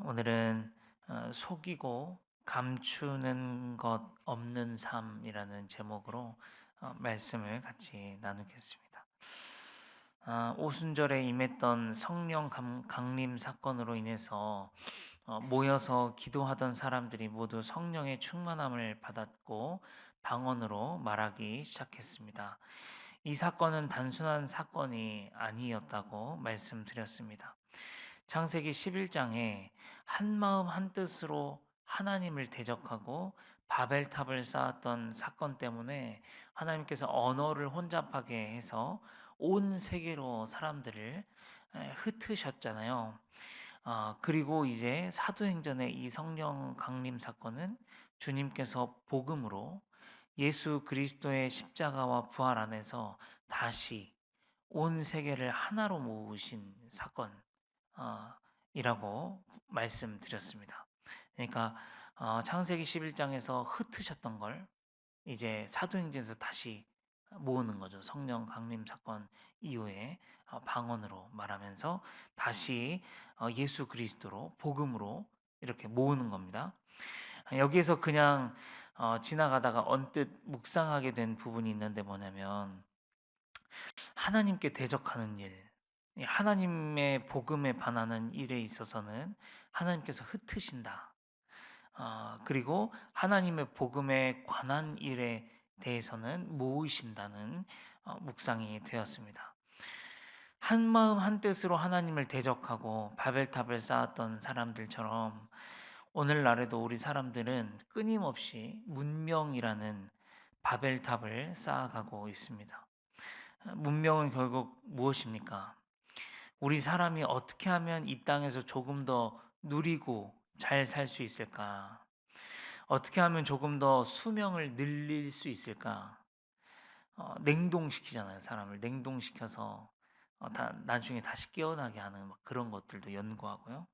오늘은 속이고 감추는 것 없는 삶이라는 제목으로 말씀을 같이 나누겠습니다. 오순절에 임했던 성령 강림 사건으로 인해서 모여서 기도하던 사람들이 모두 성령의 충만함을 받았고 방언으로 말하기 시작했습니다. 이 사건은 단순한 사건이 아니었다고 말씀드렸습니다. 창세기 11장에 한 마음 한 뜻으로 하나님을 대적하고 바벨탑을 쌓았던 사건 때문에 하나님께서 언어를 혼잡하게 해서 온 세계로 사람들을 흩으셨잖아요. 그리고 이제 사도행전의 이 성령 강림 사건은 주님께서 복음으로 예수 그리스도의 십자가와 부활 안에서 다시 온 세계를 하나로 모으신 사건 이라고 말씀드렸습니다. 그러니까 창세기 11장에서 흩으셨던 걸 이제 사도행전에서 다시 모으는 거죠. 성령 강림 사건 이후에 방언으로 말하면서 다시 예수 그리스도로 복음으로 이렇게 모으는 겁니다. 여기에서 그냥 지나가다가 언뜻 묵상하게 된 부분이 있는데 뭐냐면 하나님께 대적하는 일, 이 하나님의 복음에 반하는 일에 있어서는 하나님께서 흩으신다. 그리고 하나님의 복음에 관한 일에 대해서는 모으신다는 묵상이 되었습니다. 한 마음 한 뜻으로 하나님을 대적하고 바벨탑을 쌓았던 사람들처럼 오늘날에도 우리 사람들은 끊임없이 문명이라는 바벨탑을 쌓아가고 있습니다. 문명은 결국 무엇입니까? 우리 사람이 어떻게 하면 이 땅에서 조금 더 누리고 잘 살 수 있을까? 어떻게 하면 조금 더 수명을 늘릴 수 있을까? 냉동시키잖아요, 사람을. 냉동시켜서 나중에 다시 깨어나게 하는 막 그런 것들도 연구하고요.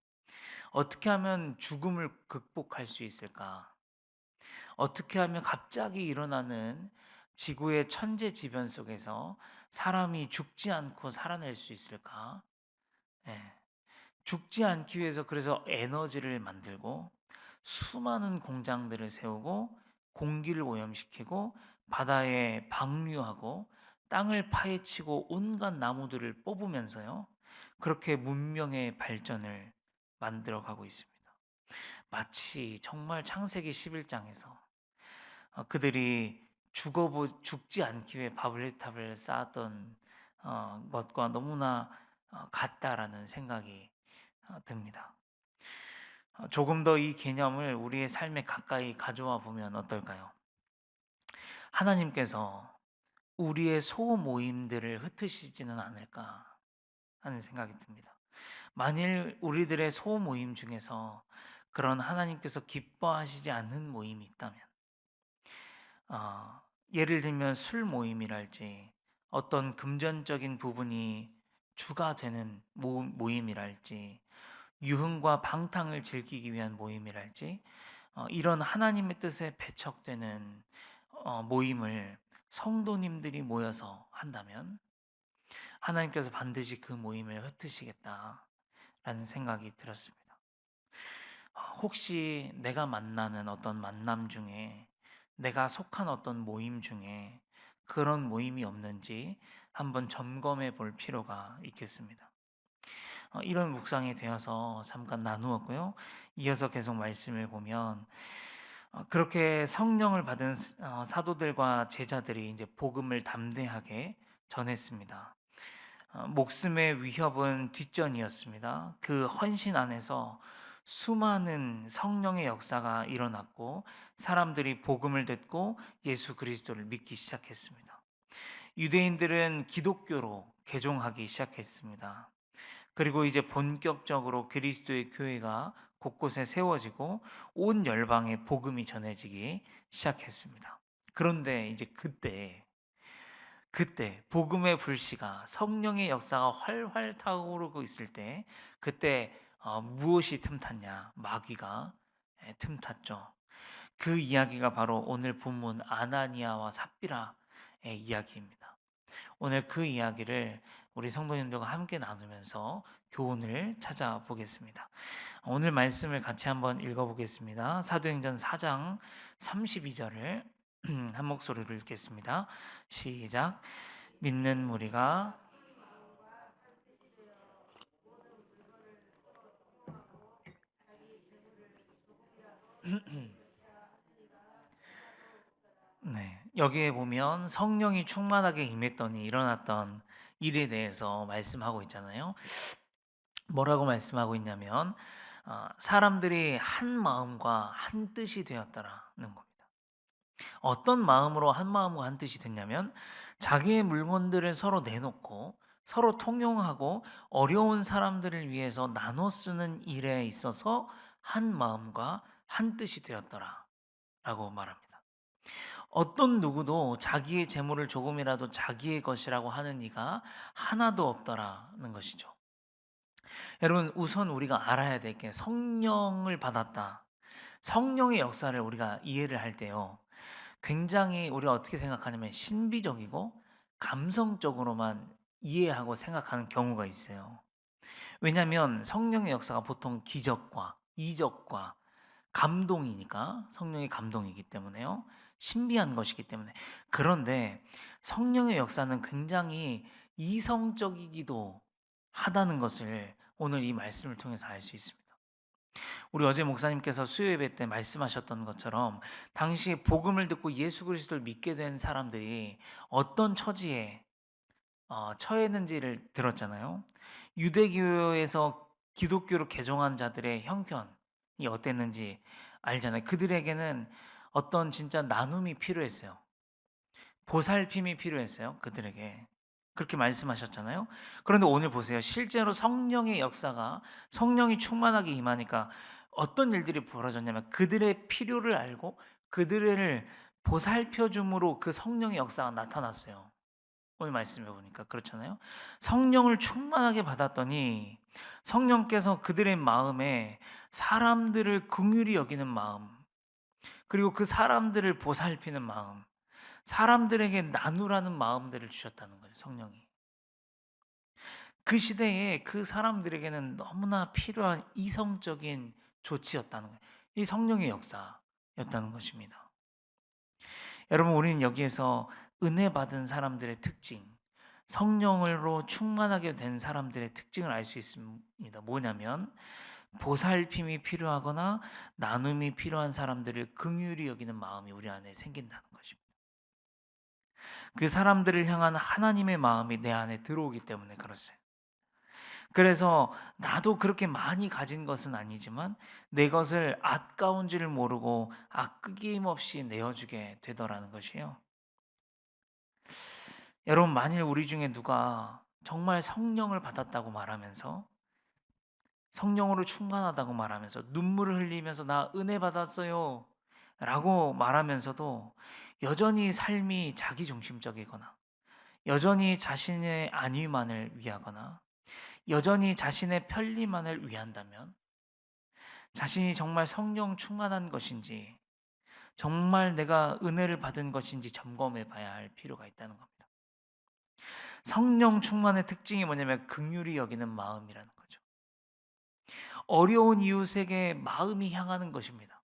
어떻게 하면 죽음을 극복할 수 있을까? 어떻게 하면 갑자기 일어나는 지구의 천재지변 속에서 사람이 죽지 않고 살아낼 수 있을까? 예. 죽지 않기 위해서 그래서 에너지를 만들고 수많은 공장들을 세우고 공기를 오염시키고 바다에 방류하고 땅을 파헤치고 온갖 나무들을 뽑으면서요. 그렇게 문명의 발전을 만들어 가고 있습니다. 마치 정말 창세기 11장에서 그들이 죽지 않기 위해 바벨탑을 쌓았던 것과 너무나 같다라는 생각이 듭니다. 조금 더 이 개념을 우리의 삶에 가까이 가져와 보면 어떨까요? 하나님께서 우리의 소모임들을 흩으시지는 않을까 하는 생각이 듭니다. 만일 우리들의 소모임 중에서 그런 하나님께서 기뻐하시지 않는 모임이 있다면, 예를 들면 술 모임이랄지, 어떤 금전적인 부분이 주가 되는 모임이랄지, 유흥과 방탕을 즐기기 위한 모임이랄지, 이런 하나님의 뜻에 배척되는 모임을 성도님들이 모여서 한다면 하나님께서 반드시 그 모임을 흩으시겠다라는 생각이 들었습니다. 혹시 내가 만나는 어떤 만남 중에 내가 속한 어떤 모임 중에 그런 모임이 없는지 한번 점검해 볼 필요가 있겠습니다. 이런 묵상이 되어서 잠깐 나누었고요. 이어서 계속 말씀을 보면 그렇게 성령을 받은 사도들과 제자들이 이제 복음을 담대하게 전했습니다. 목숨의 위협은 뒷전이었습니다. 그 헌신 안에서 수많은 성령의 역사가 일어났고 사람들이 복음을 듣고 예수 그리스도를 믿기 시작했습니다. 유대인들은 기독교로 개종하기 시작했습니다. 그리고 이제 본격적으로 그리스도의 교회가 곳곳에 세워지고 온 열방에 복음이 전해지기 시작했습니다. 그런데 이제 그때 복음의 불씨가 성령의 역사가 활활 타오르고 있을 때 그때 무엇이 틈탔냐? 마귀가 틈탔죠. 그 이야기가 바로 오늘 본문 아나니아와 삽비라의 이야기입니다. 오늘 그 이야기를 우리 성도님들과 함께 나누면서 교훈을 찾아보겠습니다. 오늘 말씀을 같이 한번 읽어보겠습니다. 사도행전 4장 32절을 한 목소리로 읽겠습니다. 시작. 믿는 무리가 네, 여기에 보면 성령이 충만하게 임했더니 일어났던 일에 대해서 말씀하고 있잖아요. 뭐라고 말씀하고 있냐면 사람들이 한 마음과 한 뜻이 되었다라는 겁니다. 어떤 마음으로 한 마음과 한 뜻이 됐냐면 자기의 물건들을 서로 내놓고 서로 통용하고 어려운 사람들을 위해서 나눠 쓰는 일에 있어서 한 마음과 한 뜻이 되었더라라고 말합니다. 어떤 누구도 자기의 재물을 조금이라도 자기의 것이라고 하는 이가 하나도 없더라는 것이죠. 여러분, 우선 우리가 알아야 될 게 성령을 받았다. 성령의 역사를 우리가 이해를 할 때요. 굉장히 우리가 어떻게 생각하냐면 신비적이고 감성적으로만 이해하고 생각하는 경우가 있어요. 왜냐하면 성령의 역사가 보통 기적과 이적과 감동이니까 성령의 감동이기 때문에요. 신비한 것이기 때문에. 그런데 성령의 역사는 굉장히 이성적이기도 하다는 것을 오늘 이 말씀을 통해서 알 수 있습니다. 우리 어제 목사님께서 수요 예배 때 말씀하셨던 것처럼 당시 복음을 듣고 예수 그리스도를 믿게 된 사람들이 어떤 처지에 처했는지를 들었잖아요. 유대교에서 기독교로 개종한 자들의 형편이 어땠는지 알잖아요. 그들에게는 어떤 진짜 나눔이 필요했어요. 보살핌이 필요했어요. 그들에게. 그렇게 말씀하셨잖아요. 그런데 오늘 보세요. 실제로 성령의 역사가 성령이 충만하게 임하니까 어떤 일들이 벌어졌냐면 그들의 필요를 알고 그들을 보살펴 줌으로 그 성령의 역사가 나타났어요. 오늘 말씀해 보니까 그렇잖아요. 성령을 충만하게 받았더니 성령께서 그들의 마음에 사람들을 긍휼히 여기는 마음, 그리고 그 사람들을 보살피는 마음, 사람들에게 나누라는 마음들을 주셨다는 거예요, 성령이. 그 시대에 그 사람들에게는 너무나 필요한 이성적인 조치였다는 거예요. 이 성령의 역사였다는 것입니다. 여러분, 우리는 여기에서 은혜 받은 사람들의 특징, 성령으로 충만하게 된 사람들의 특징을 알 수 있습니다. 뭐냐면 보살핌이 필요하거나 나눔이 필요한 사람들을 긍휼히 여기는 마음이 우리 안에 생긴다는 것입니다. 그 사람들을 향한 하나님의 마음이 내 안에 들어오기 때문에 그렇어요. 그래서 나도 그렇게 많이 가진 것은 아니지만 내 것을 아까운 줄 모르고 아낌없이 내어주게 되더라는 것이에요. 여러분, 만일 우리 중에 누가 정말 성령을 받았다고 말하면서 성령으로 충만하다고 말하면서 눈물을 흘리면서 나 은혜 받았어요 라고 말하면서도 여전히 삶이 자기중심적이거나 여전히 자신의 안위만을 위하거나 여전히 자신의 편리만을 위한다면 자신이 정말 성령 충만한 것인지 정말 내가 은혜를 받은 것인지 점검해 봐야 할 필요가 있다는 겁니다. 성령 충만의 특징이 뭐냐면 긍휼히 여기는 마음이라는 거죠. 어려운 이웃에게 마음이 향하는 것입니다.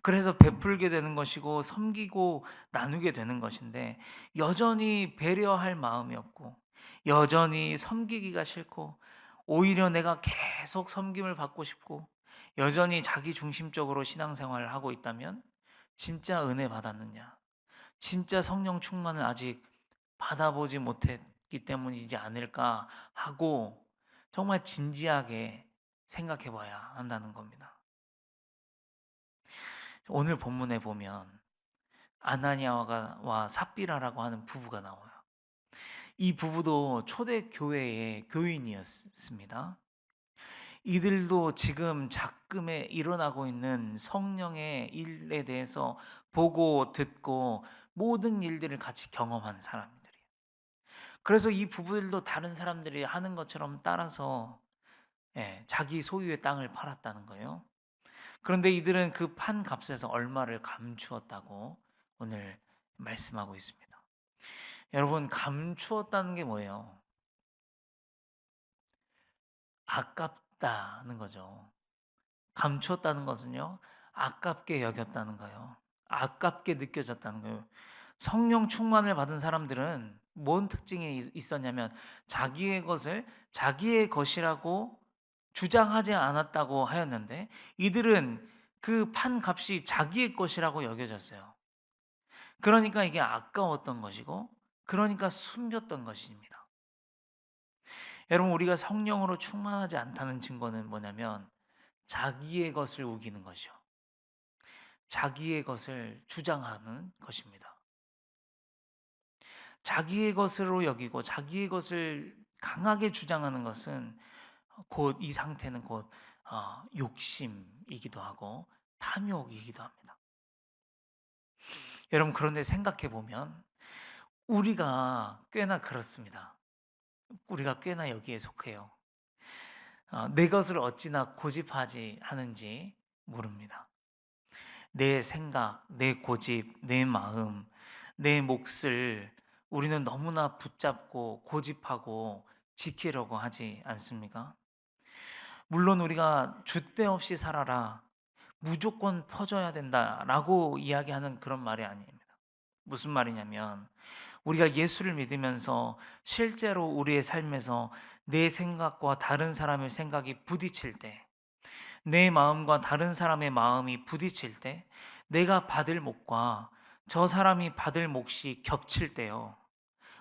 그래서 베풀게 되는 것이고 섬기고 나누게 되는 것인데 여전히 배려할 마음이 없고 여전히 섬기기가 싫고 오히려 내가 계속 섬김을 받고 싶고 여전히 자기 중심적으로 신앙생활을 하고 있다면 진짜 은혜 받았느냐? 진짜 성령 충만을 아직 받아보지 못했기 때문이지 않을까 하고 정말 진지하게 생각해 봐야 한다는 겁니다. 오늘 본문에 보면 아나니아와 삽비라라고 하는 부부가 나와요. 이 부부도 초대 교회의 교인이었습니다. 이들도 지금 작금에 일어나고 있는 성령의 일에 대해서 보고 듣고 모든 일들을 같이 경험한 사람들이에요. 그래서 이 부부들도 다른 사람들이 하는 것처럼 따라서 자기 소유의 땅을 팔았다는 거예요. 그런데 이들은 그 판 값에서 얼마를 감추었다고 오늘 말씀하고 있습니다. 여러분, 감추었다는 게 뭐예요? 아깝다는 거죠. 감추었다는 것은요, 아깝게 여겼다는 거예요. 아깝게 느껴졌다는 거예요. 성령 충만을 받은 사람들은 뭔 특징이 있었냐면 자기의 것을 자기의 것이라고 주장하지 않았다고 하였는데, 이들은 그 판값이 자기의 것이라고 여겨졌어요. 그러니까 이게 아까웠던 것이고, 그러니까 숨겼던 것입니다. 여러분, 우리가 성령으로 충만하지 않다는 증거는 뭐냐면 자기의 것을 우기는 것이요, 자기의 것을 주장하는 것입니다. 자기의 것으로 여기고 자기의 것을 강하게 주장하는 것은 곧 이 상태는 곧 욕심이기도 하고 탐욕이기도 합니다. 여러분, 그런데 생각해 보면 우리가 꽤나 그렇습니다. 우리가 꽤나 여기에 속해요. 내 것을 어찌나 고집하지 하는지 모릅니다. 내 생각, 내 고집, 내 마음, 내 몫을 우리는 너무나 붙잡고 고집하고 지키려고 하지 않습니까? 물론 우리가 줏대 없이 살아라, 무조건 퍼져야 된다라고 이야기하는 그런 말이 아닙니다. 무슨 말이냐면 우리가 예수를 믿으면서 실제로 우리의 삶에서 내 생각과 다른 사람의 생각이 부딪힐 때, 내 마음과 다른 사람의 마음이 부딪힐 때, 내가 받을 몫과 저 사람이 받을 몫이 겹칠 때요,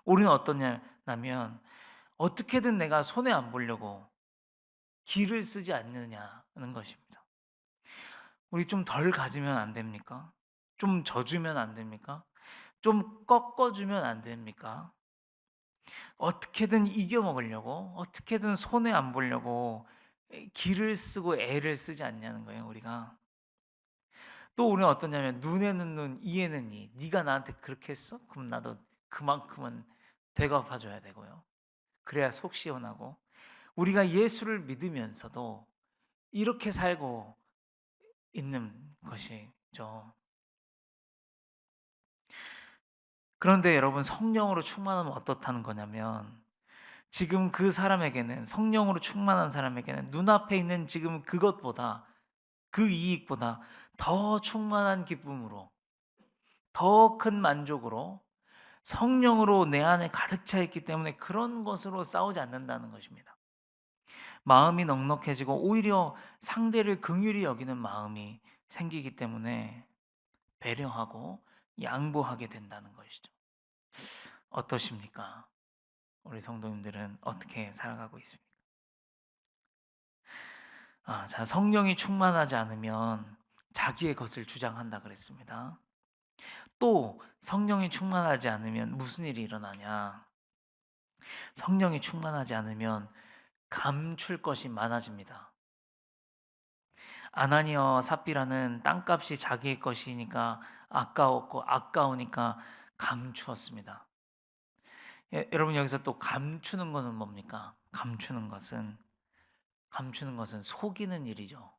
우리는 어떠냐면 어떻게든 내가 손해 안 보려고 기를 쓰지 않느냐는 것입니다. 우리 좀 덜 가지면 안 됩니까? 좀 져주면 안 됩니까? 좀 꺾어주면 안 됩니까? 어떻게든 이겨먹으려고, 어떻게든 손해 안 보려고 기를 쓰고 애를 쓰지 않냐는 거예요, 우리가. 또 우리는 어떠냐면 눈에는 눈, 이에는 이. 네가 나한테 그렇게 했어? 그럼 나도 그만큼은 되갚아줘야 되고요. 그래야 속 시원하고. 우리가 예수를 믿으면서도 이렇게 살고 있는 것이죠. 그런데 여러분, 성령으로 충만하면 어떻다는 거냐면 지금 그 사람에게는, 성령으로 충만한 사람에게는 눈앞에 있는 지금 그것보다, 그 이익보다 더 충만한 기쁨으로, 더 큰 만족으로 성령으로 내 안에 가득 차 있기 때문에 그런 것으로 싸우지 않는다는 것입니다. 마음이 넉넉해지고 오히려 상대를 긍휼히 여기는 마음이 생기기 때문에 배려하고 양보하게 된다는 것이죠. 어떠십니까? 우리 성도님들은 어떻게 살아가고 있습니까? 자, 성령이 충만하지 않으면 자기의 것을 주장한다 그랬습니다. 또 성령이 충만하지 않으면 무슨 일이 일어나냐? 성령이 충만하지 않으면 감출 것이 많아집니다. 아나니아와 삽비라는 땅값이 자기의 것이니까 아까웠고 아까우니까 감추었습니다. 여러분, 여기서 또 감추는 것은 뭡니까? 감추는 것은 속이는 일이죠.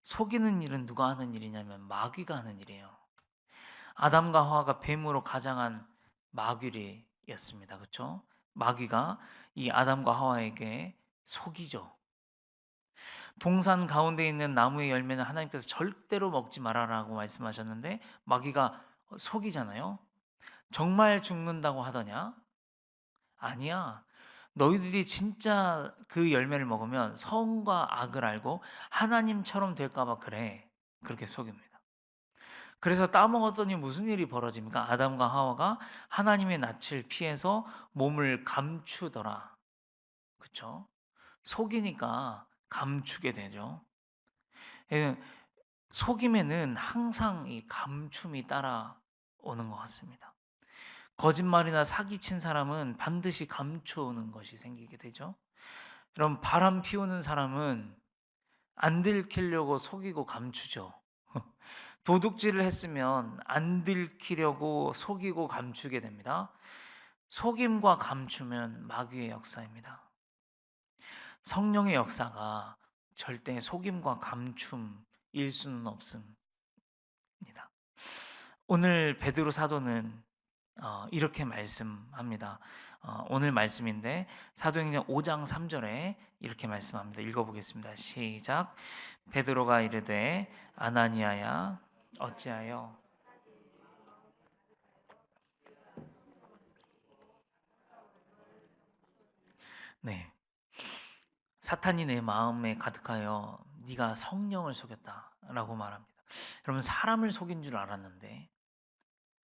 속이는 일은 누가 하는 일이냐면 마귀가 하는 일이에요. 아담과 하와가 뱀으로 가장한 마귀였습니다. 그렇죠? 마귀가 이 아담과 하와에게 속이죠. 동산 가운데 있는 나무의 열매는 하나님께서 절대로 먹지 말아라고 말씀하셨는데 마귀가 속이잖아요. 정말 죽는다고 하더냐? 아니야. 너희들이 진짜 그 열매를 먹으면 선과 악을 알고 하나님처럼 될까 봐 그래. 그렇게 속입니다. 그래서 따먹었더니 무슨 일이 벌어집니까? 아담과 하와가 하나님의 낯을 피해서 몸을 감추더라. 그렇죠? 속이니까 감추게 되죠. 예, 속임에는 항상 이 감춤이 따라오는 것 같습니다. 거짓말이나 사기친 사람은 반드시 감춰오는 것이 생기게 되죠. 그럼 바람 피우는 사람은 안 들키려고 속이고 감추죠. 도둑질을 했으면 안 들키려고 속이고 감추게 됩니다. 속임과 감추면 마귀의 역사입니다. 성령의 역사가 절대 속임과 감춤일 수는 없습니다. 오늘 베드로 사도는 이렇게 말씀합니다. 오늘 말씀인데 사도행전 5장 3절에 이렇게 말씀합니다. 읽어보겠습니다. 시작. 베드로가 이르되 아나니아야 어찌하여 네 사탄이 내 마음에 가득하여 네가 성령을 속였다라고 말합니다. 여러분 사람을 속인 줄 알았는데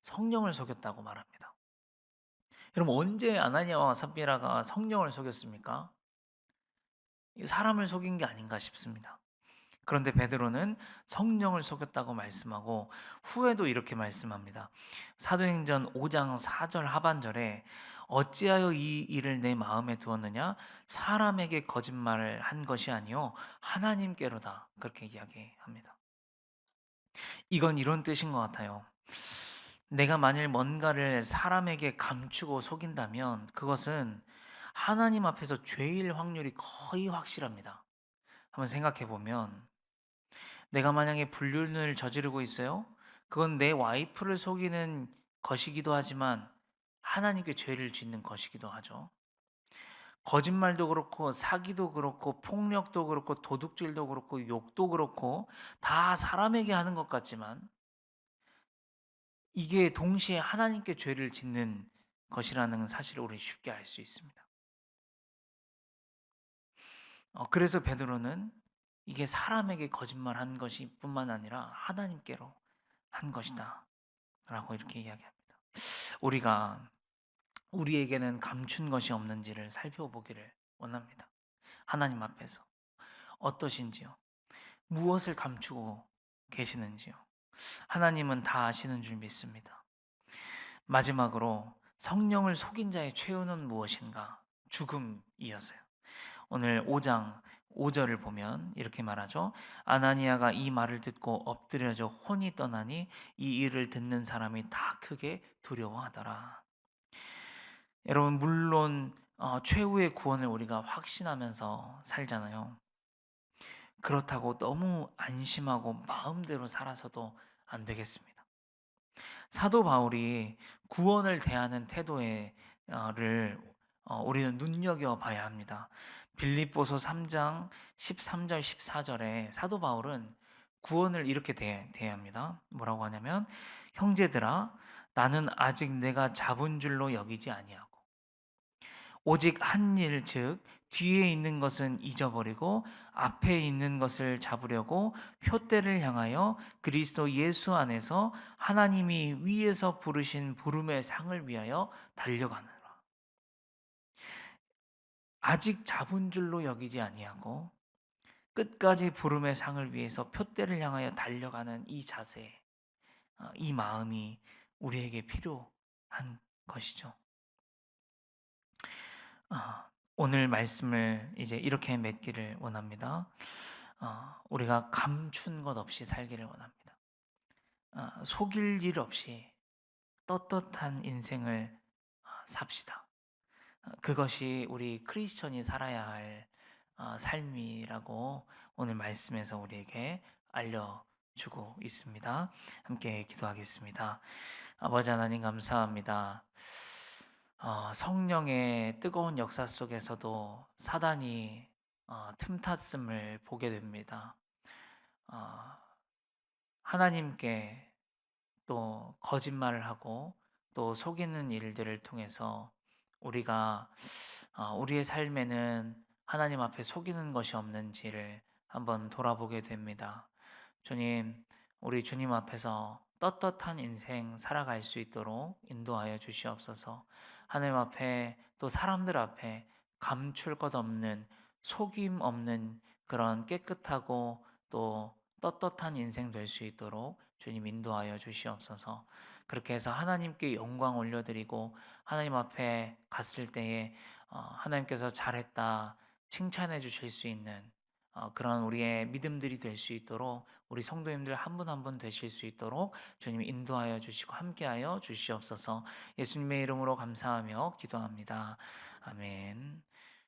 성령을 속였다고 말합니다. 여러분 언제 아나니아와 삽비라가 성령을 속였습니까? 사람을 속인 게 아닌가 싶습니다. 그런데 베드로는 성령을 속였다고 말씀하고 후에도 이렇게 말씀합니다. 사도행전 5장 4절 하반절에 어찌하여 이 일을 내 마음에 두었느냐 사람에게 거짓말을 한 것이 아니요 하나님께로다 그렇게 이야기합니다. 이건 이런 뜻인 것 같아요. 내가 만일 뭔가를 사람에게 감추고 속인다면 그것은 하나님 앞에서 죄일 확률이 거의 확실합니다. 한번 생각해 보면 내가 만약에 불륜을 저지르고 있어요? 그건 내 와이프를 속이는 것이기도 하지만 하나님께 죄를 짓는 것이기도 하죠. 거짓말도 그렇고 사기도 그렇고 폭력도 그렇고 도둑질도 그렇고 욕도 그렇고 다 사람에게 하는 것 같지만 이게 동시에 하나님께 죄를 짓는 것이라는 사실을 우리 쉽게 알 수 있습니다. 그래서 베드로는 이게 사람에게 거짓말한 것이 뿐만 아니라 하나님께로 한 것이다 라고 이렇게 이야기합니다. 우리가 우리에게는 감춘 것이 없는지를 살펴보기를 원합니다. 하나님 앞에서 어떠신지요? 무엇을 감추고 계시는지요? 하나님은 다 아시는 줄 믿습니다. 마지막으로 성령을 속인 자의 최후는 무엇인가? 죽음이었어요. 오늘 5장 5절을 보면 이렇게 말하죠. 아나니아가 이 말을 듣고 엎드려져 혼이 떠나니 이 일을 듣는 사람이 다 크게 두려워하더라. 여러분 물론 최후의 구원을 우리가 확신하면서 살잖아요. 그렇다고 너무 안심하고 마음대로 살아서도 안 되겠습니다. 사도 바울이 구원을 대하는 태도를 우리는 눈여겨 봐야 합니다. 빌립보서 3장 13절 14절에 사도 바울은 구원을 이렇게 대합니다. 뭐라고 하냐면 형제들아 나는 아직 내가 잡은 줄로 여기지 아니하고 오직 한 일, 즉 뒤에 있는 것은 잊어버리고 앞에 있는 것을 잡으려고 표대를 향하여 그리스도 예수 안에서 하나님이 위에서 부르신 부름의 상을 위하여 달려가느라. 아직 잡은 줄로 여기지 아니하고 끝까지 부름의 상을 위해서 표대를 향하여 달려가는 이 자세, 이 마음이 우리에게 필요한 것이죠. 오늘 말씀을 이제 이렇게 맺기를 원합니다. 우리가 감춘 것 없이 살기를 원합니다. 속일 일 없이 떳떳한 인생을 삽시다. 그것이 우리 크리스천이 살아야 할 삶이라고 오늘 말씀에서 우리에게 알려주고 있습니다. 함께 기도하겠습니다. 아버지 하나님 감사합니다. 성령의 뜨거운 역사 속에서도 사단이 틈탔음을 보게 됩니다. 어, 하나님께 또 거짓말을 하고 또 속이는 일들을 통해서 우리가 우리의 삶에는 하나님 앞에 속이는 것이 없는지를 한번 돌아보게 됩니다. 주님, 우리 주님 앞에서 떳떳한 인생 살아갈 수 있도록 인도하여 주시옵소서. 하나님 앞에 또 사람들 앞에 감출 것 없는 속임 없는 그런 깨끗하고 또 떳떳한 인생 될 수 있도록 주님 인도하여 주시옵소서. 그렇게 해서 하나님께 영광 올려드리고 하나님 앞에 갔을 때에 하나님께서 잘했다 칭찬해 주실 수 있는 그런 우리의 믿음들이 될 수 있도록 우리 성도님들 한 분 한 분 되실 수 있도록 주님 인도하여 주시고 함께하여 주시옵소서. 예수님의 이름으로 감사하며 기도합니다. 아멘.